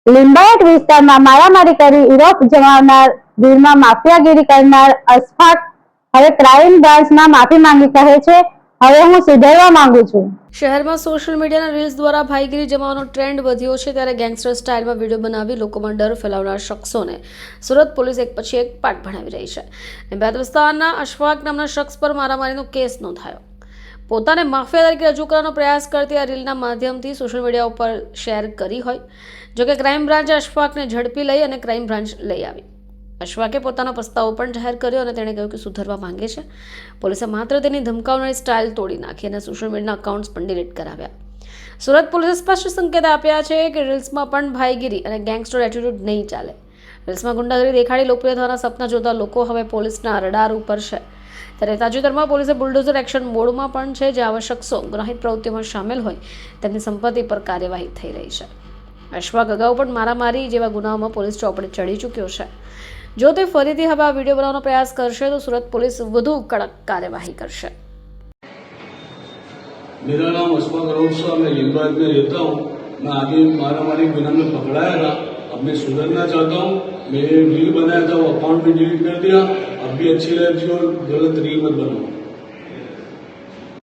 લિંબાયત વિસ્તારમાં મારામારી કરી ઇરોફ જમાવનાર, ભીડમાં માફિયાગીરી કરનાર અશફાક હવે ક્રાઇમ બ્રાન્ચમાં માફી માંગી કહે છે, હવે હું સુધરવા માંગુ છું। શહેરમાં સોશિયલ મીડિયાના રીલ્સ દ્વારા ભાઈગીરી જમાવવાનો ટ્રેન્ડ વધ્યો છે, ત્યારે ગેંગસ્ટર સ્ટાઇલમાં વિડીયો બનાવી લોકોમાં ડર ફેલાવનાર શખ્સોને સુરત પોલીસ એક પછી એક પાઠ ભણાવી રહી છે। લિંબાયત વિસ્તારના અશફાક નામના શખ્સ પર મારામારીનો કેસ નોંધાયો। પોતાને માફિયા તરીકે રજૂ કરવાનો પ્રયાસ કરતી આ રીલના માધ્યમથી સોશિયલ મીડિયા ઉપર શેર કરી હોય। જોકે ક્રાઇમ બ્રાન્ચે અશફાકને ઝડપી લઈ અને ક્રાઇમ બ્રાન્ચ લઈ આવી। અશફાકે પોતાનો પસ્તાવો પણ જાહેર કર્યો અને તેણે કહ્યું કે સુધરવા માંગે છે। પોલીસે માત્ર તેની ધમકાવનારી સ્ટાઇલ તોડી નાખી અને સોશિયલ મીડિયાના અકાઉન્ટ્સ પણ ડિલીટ કરાવ્યા। સુરત પોલીસે સ્પષ્ટ સંકેત આપ્યા છે કે રીલ્સમાં પણ ભાઈગીરી અને ગેંગસ્ટર એટીટ્યુડ નહીં ચાલે। રીલ્સમાં ગુંડાગીરી દેખાડી લોકપ્રિય થવાના સપના જોતા લોકો હવે પોલીસના રડાર ઉપર છે। ત્યારે તાજેતરમાં પોલીસે બુલડોઝર એક્શન મોડમાં પણ છે, જે આવા શખ્સો ગુનાહિત પ્રવૃત્તિઓમાં સામેલ હોય તેમની સંપત્તિ પર કાર્યવાહી થઈ રહી છે। અશફાક અગાઉ પણ મારામારી જેવા ગુનાઓમાં પોલીસ ચોપડે ચડી ચૂક્યો છે। જો તે ફરીથી હવે આ વિડીયો બનાવવાનો પ્રયાસ કરશે તો સુરત पुलिस વધુ કડક કાર્યવાही કરશે। मेरा नाम अशफाक अरोड़ा, मैं लिंबायत में रहता हूँ। मैं आगे मारामारी गुना में पकड़ाया था। अब मैं सुधरना चाहता हूँ। मैं रील बनाया था, वो अकाउंट भी डिलीट कर दिया। अब भी अच्छी लगी और गलत रील मत बनाओ।